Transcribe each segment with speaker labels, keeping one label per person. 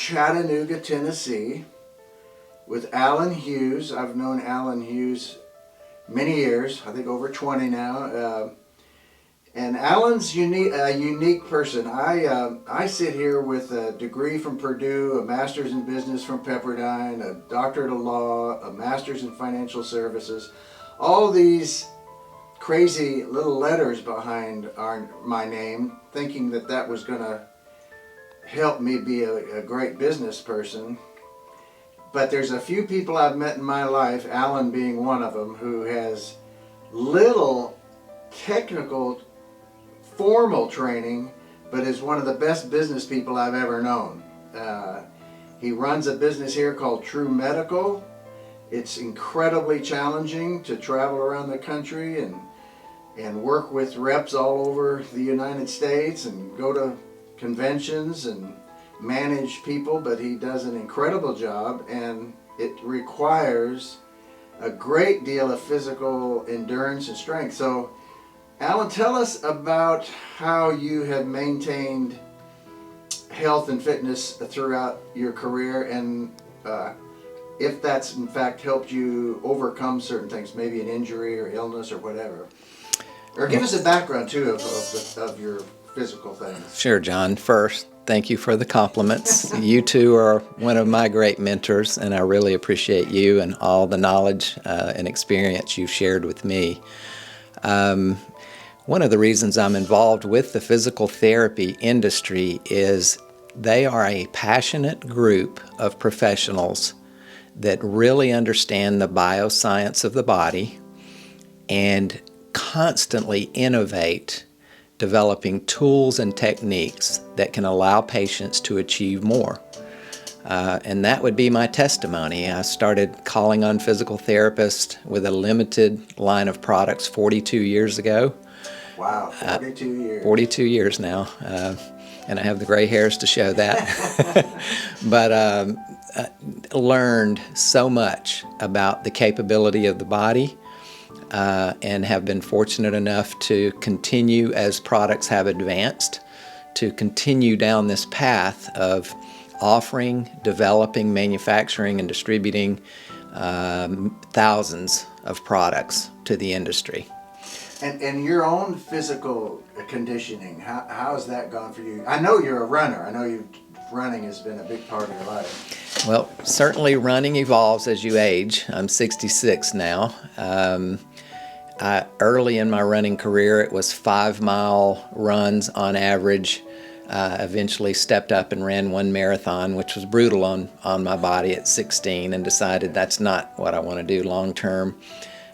Speaker 1: Chattanooga, Tennessee, with Alan Hughes. I've known Alan Hughes many years, I think over 20 now. And Alan's a unique person. I sit here with a degree from Purdue, a master's in business from Pepperdine, a doctorate of law, a master's in financial services. All these crazy little letters behind my name, thinking that that was going to help me be a great business person. But there's a few people I've met in my life, Alan being one of them, who has little technical formal training, but is one of the best business people I've ever known. He runs a business here called TruMedical. It's incredibly challenging to travel around the country and work with reps all over the United States and go to conventions and manage people, but he does an incredible job, and it requires a great deal of physical endurance and strength. So Alan, tell us about how you have maintained health and fitness throughout your career, and if that's in fact helped you overcome certain things, maybe an injury or illness or whatever. Or give us a background too of your physical things.
Speaker 2: Sure, John. First, thank you for the compliments. You two are one of my great mentors, and I really appreciate you and all the knowledge and experience you've shared with me. One of the reasons I'm involved with the physical therapy industry is they are a passionate group of professionals that really understand the bioscience of the body and constantly innovate, developing tools and techniques that can allow patients to achieve more. And that would be my testimony. I started calling on physical therapists with a limited line of products 42 years ago.
Speaker 1: Wow, 42 years.
Speaker 2: 42 years now, and I have the gray hairs to show that. But learned so much about the capability of the body, and have been fortunate enough to continue, as products have advanced, to continue down this path of offering, developing, manufacturing, and distributing thousands of products to the industry.
Speaker 1: And your own physical conditioning, how has that gone for you? I know you're a runner. I know running has been a big part of your life.
Speaker 2: Well, certainly running evolves as you age. I'm 66 now. Early in my running career, it was 5-mile runs on average. Eventually stepped up and ran one marathon, which was brutal on my body at 16, and decided that's not what I want to do long term.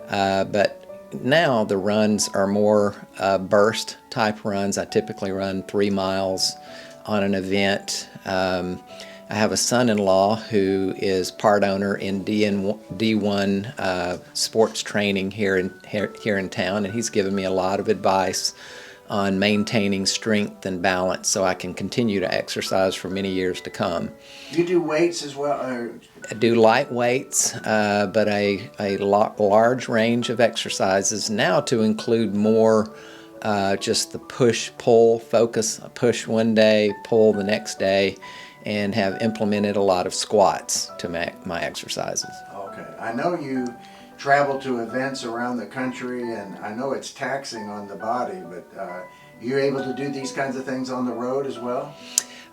Speaker 2: But now the runs are more burst type runs. I typically run 3 miles on an event. I have a son-in-law who is part owner in D1 sports training here in town, and he's given me a lot of advice on maintaining strength and balance so I can continue to exercise for many years to come.
Speaker 1: You do weights as well?
Speaker 2: I do light weights, but a large range of exercises now, to include more just the push-pull focus, push one day, pull the next day, and have implemented a lot of squats to my exercises.
Speaker 1: Okay. I know you travel to events around the country, and I know it's taxing on the body, but you're able to do these kinds of things on the road as well?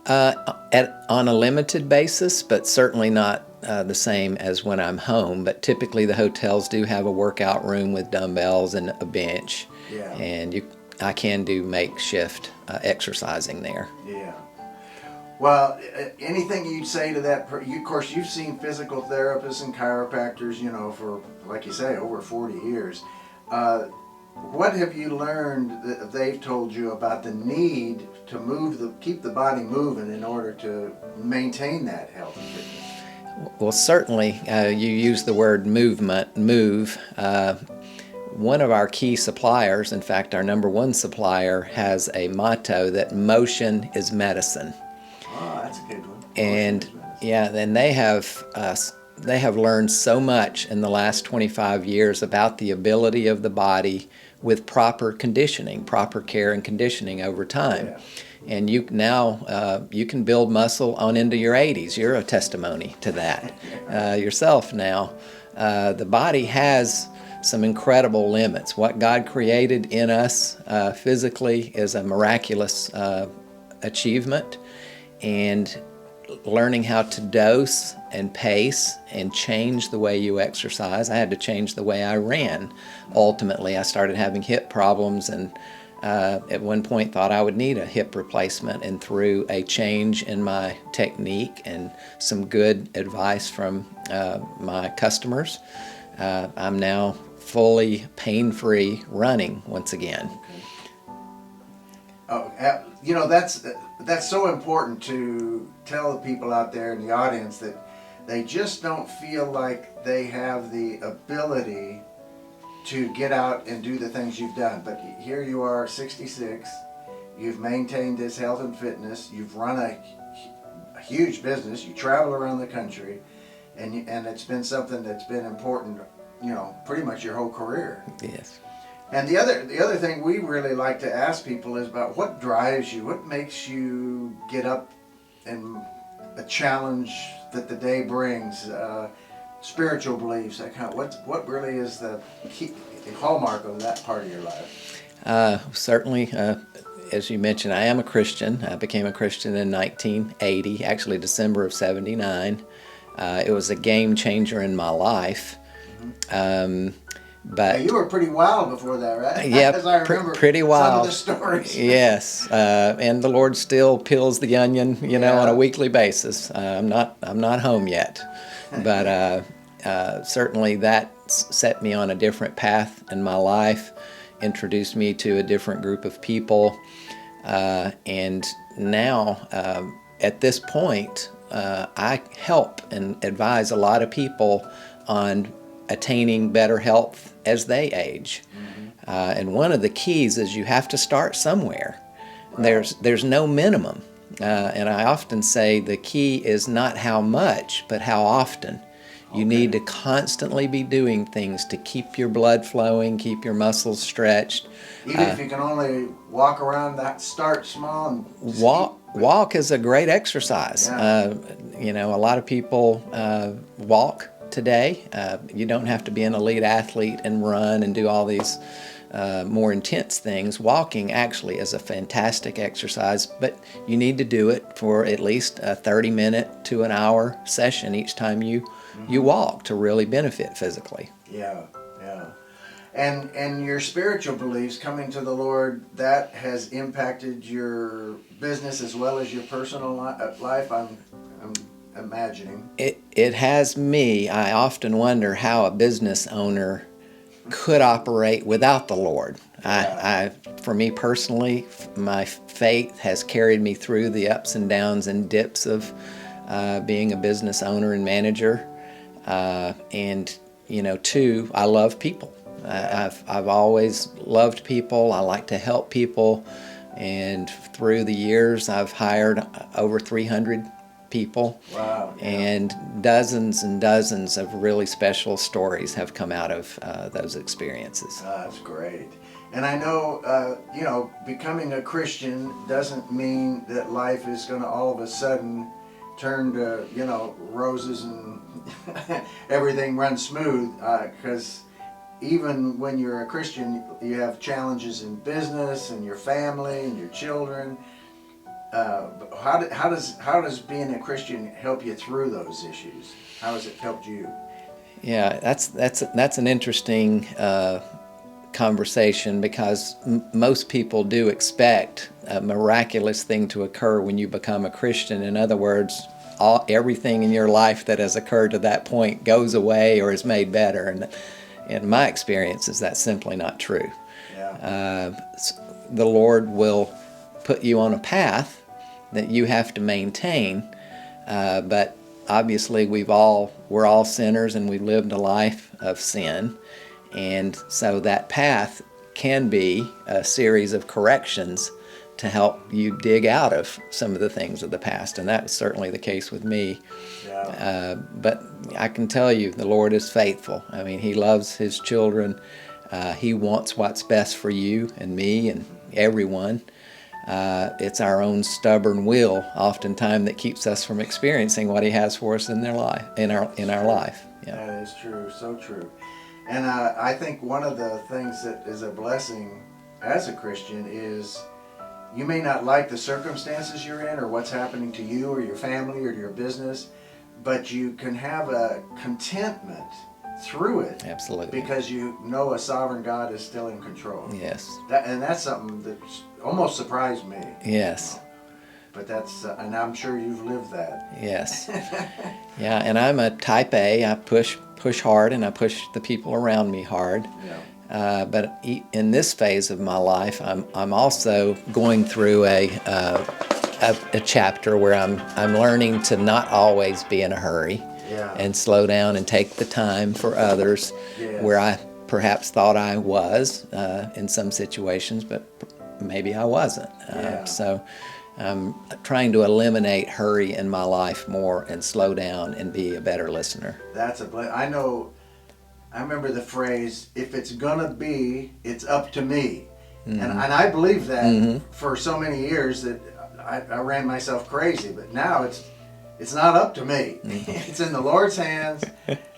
Speaker 2: On a limited basis, but certainly not the same as when I'm home. But typically the hotels do have a workout room with dumbbells and a bench,
Speaker 1: yeah.
Speaker 2: And I can do makeshift exercising there.
Speaker 1: Yeah. Well, anything you'd say to that? Of course, you've seen physical therapists and chiropractors, for, like you say, over 40 years. What have you learned that they've told you about the need to keep the body moving in order to maintain that health and fitness?
Speaker 2: Well, certainly, you use the word move. One of our key suppliers, in fact, our number one supplier, has a motto that motion is medicine.
Speaker 1: Oh, that's a good one.
Speaker 2: And yeah, then they have learned so much in the last 25 years about the ability of the body with proper conditioning, proper care and conditioning over time.
Speaker 1: Yeah.
Speaker 2: And you now you can build muscle on into your 80s. You're a testimony to that yourself now. The body has some incredible limits. What God created in us physically is a miraculous achievement, and learning how to dose and pace and change the way you exercise. I had to change the way I ran. Ultimately, I started having hip problems, and at one point thought I would need a hip replacement, and through a change in my technique and some good advice from my customers, I'm now fully pain-free running once again.
Speaker 1: Oh, that's so important to tell the people out there in the audience that they just don't feel like they have the ability to get out and do the things you've done. But here you are, 66. You've maintained this health and fitness. You've run a huge business. You travel around the country, and it's been something that's been important, pretty much your whole career.
Speaker 2: Yes.
Speaker 1: And the other thing we really like to ask people is about what drives you, what makes you get up and a challenge that the day brings, spiritual beliefs, what really is the hallmark of that part of your life?
Speaker 2: Certainly, as you mentioned, I am a Christian. I became a Christian in 1980, actually December of 79. It was a game changer in my life. But
Speaker 1: you were pretty wild before that, right?
Speaker 2: Yeah,
Speaker 1: As I remember
Speaker 2: pretty wild.
Speaker 1: some of the stories.
Speaker 2: Yes, and the Lord still peels the onion, on a weekly basis. I'm not home yet, but certainly that set me on a different path in my life, introduced me to a different group of people, and now at this point, I help and advise a lot of people on attaining better health as they age. And one of the keys is you have to start somewhere. Right. There's no minimum. And I often say the key is not how much, but how often. You need to constantly be doing things to keep your blood flowing, keep your muscles stretched.
Speaker 1: Even if you can only walk around, start small and
Speaker 2: walk is a great exercise.
Speaker 1: Yeah.
Speaker 2: A lot of people walk today. You don't have to be an elite athlete and run and do all these more intense things. Walking actually is a fantastic exercise, but you need to do it for at least a 30-minute to an hour session each time you walk to really benefit physically.
Speaker 1: Yeah. And your spiritual beliefs, coming to the Lord, that has impacted your business as well as your personal life, I'm imagining.
Speaker 2: It has me. I often wonder how a business owner could operate without the Lord.
Speaker 1: Yeah.
Speaker 2: For me personally, my faith has carried me through the ups and downs and dips of being a business owner and manager. And two, I love people. I've always loved people. I like to help people, and through the years, I've hired over 300 people.
Speaker 1: Wow. Yeah.
Speaker 2: And dozens and dozens of really special stories have come out of those experiences.
Speaker 1: That's great. And I know, becoming a Christian doesn't mean that life is going to all of a sudden turn to, roses and everything runs smooth, because even when you're a Christian, you have challenges in business and your family and your children. How does being a Christian help you through those issues? How has it helped you?
Speaker 2: Yeah, that's an interesting conversation, because most people do expect a miraculous thing to occur when you become a Christian. In other words, everything in your life that has occurred to that point goes away or is made better. And in my experience, that's simply not true.
Speaker 1: Yeah.
Speaker 2: The Lord will put you on a path that you have to maintain, but obviously we're all sinners, and we've lived a life of sin, and so that path can be a series of corrections to help you dig out of some of the things of the past, and that was certainly the case with me.
Speaker 1: Yeah.
Speaker 2: But I can tell you, the Lord is faithful. I mean, He loves His children. He wants what's best for you and me and everyone. it's our own stubborn will, oftentimes, that keeps us from experiencing what He has for us in their life, in our life. Yeah.
Speaker 1: That is true, so true. And I think one of the things that is a blessing as a Christian is you may not like the circumstances you're in or what's happening to you or your family or your business, but you can have a contentment through it.
Speaker 2: Absolutely.
Speaker 1: Because you know a sovereign God is still in control.
Speaker 2: Yes.
Speaker 1: And that's something that almost surprised me.
Speaker 2: Yes.
Speaker 1: But that's, and I'm sure you've lived that.
Speaker 2: Yes. Yeah, and I'm a type A. I push hard, and I push the people around me hard.
Speaker 1: Yeah.
Speaker 2: But in this phase of my life, I'm also going through a chapter where I'm learning to not always be in a hurry.
Speaker 1: Yeah.
Speaker 2: And slow down and take the time for others.
Speaker 1: Yes.
Speaker 2: Where I perhaps thought I was in some situations, but maybe I wasn't.
Speaker 1: Yeah.
Speaker 2: So I'm trying to eliminate hurry in my life more and slow down and be a better listener.
Speaker 1: That's I remember the phrase, if it's gonna be, it's up to me. Mm-hmm. And I believe that for so many years that I ran myself crazy, but now it's not up to me. It's in the Lord's hands,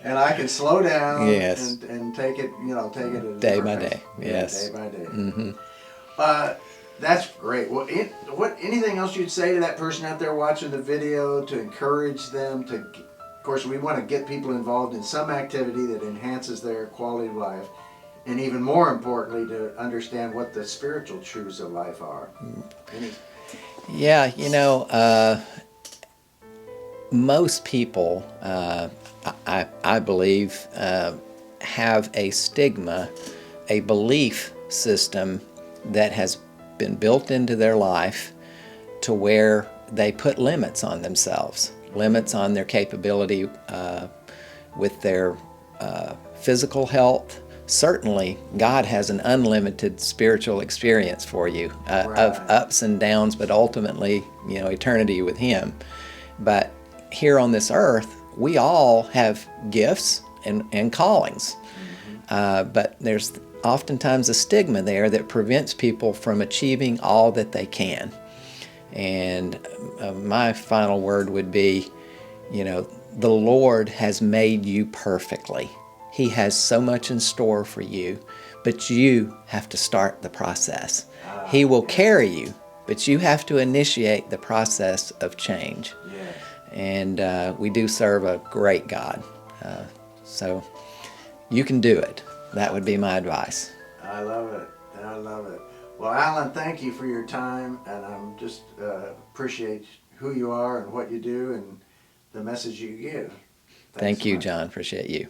Speaker 1: and I can slow down.
Speaker 2: Yes.
Speaker 1: and take it, take it a
Speaker 2: day by day. Yes.
Speaker 1: Day by day.
Speaker 2: Mm-hmm.
Speaker 1: That's great. Well, anything else you'd say to that person out there watching the video to encourage them to? Of course, we want to get people involved in some activity that enhances their quality of life, and even more importantly, to understand what the spiritual truths of life are.
Speaker 2: Yeah, most people, I believe, have a stigma, a belief system that has been built into their life to where they put limits on themselves, limits on their capability with their physical health. Certainly, God has an unlimited spiritual experience for you of ups and downs, but ultimately, eternity with Him. But here on this earth, we all have gifts and callings. But there's oftentimes a stigma there that prevents people from achieving all that they can. And my final word would be, the Lord has made you perfectly. He has so much in store for you, but you have to start the process. He will carry you, but you have to initiate the process of change.
Speaker 1: Yes.
Speaker 2: And we do serve a great God. So you can do it. That would be my advice.
Speaker 1: I love it. I love it. Well, Alan, thank you for your time, and I'm just appreciate who you are and what you do and the message you give.
Speaker 2: Thank you, John. Appreciate you.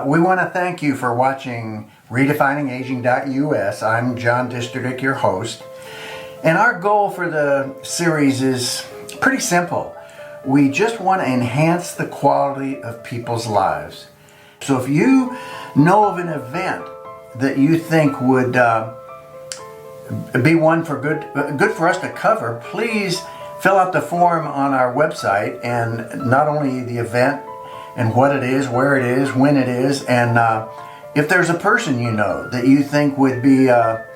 Speaker 1: We want to thank you for watching RedefiningAging.us. I'm John Disterdick, your host. And our goal for the series is pretty simple. We just want to enhance the quality of people's lives. So if you know of an event that you think would be one for good for us to cover, please fill out the form on our website, and not only the event and what it is, where it is, when it is, and if there's a person you know that you think would be a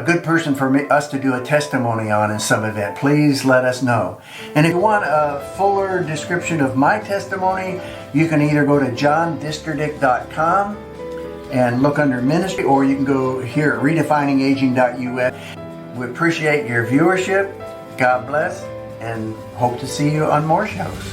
Speaker 1: good person for us to do a testimony on in some event, please let us know. And if you want a fuller description of my testimony, you can either go to johndisterdick.com and look under ministry, or you can go here at redefiningaging.us. We appreciate your viewership. God bless, and hope to see you on more shows.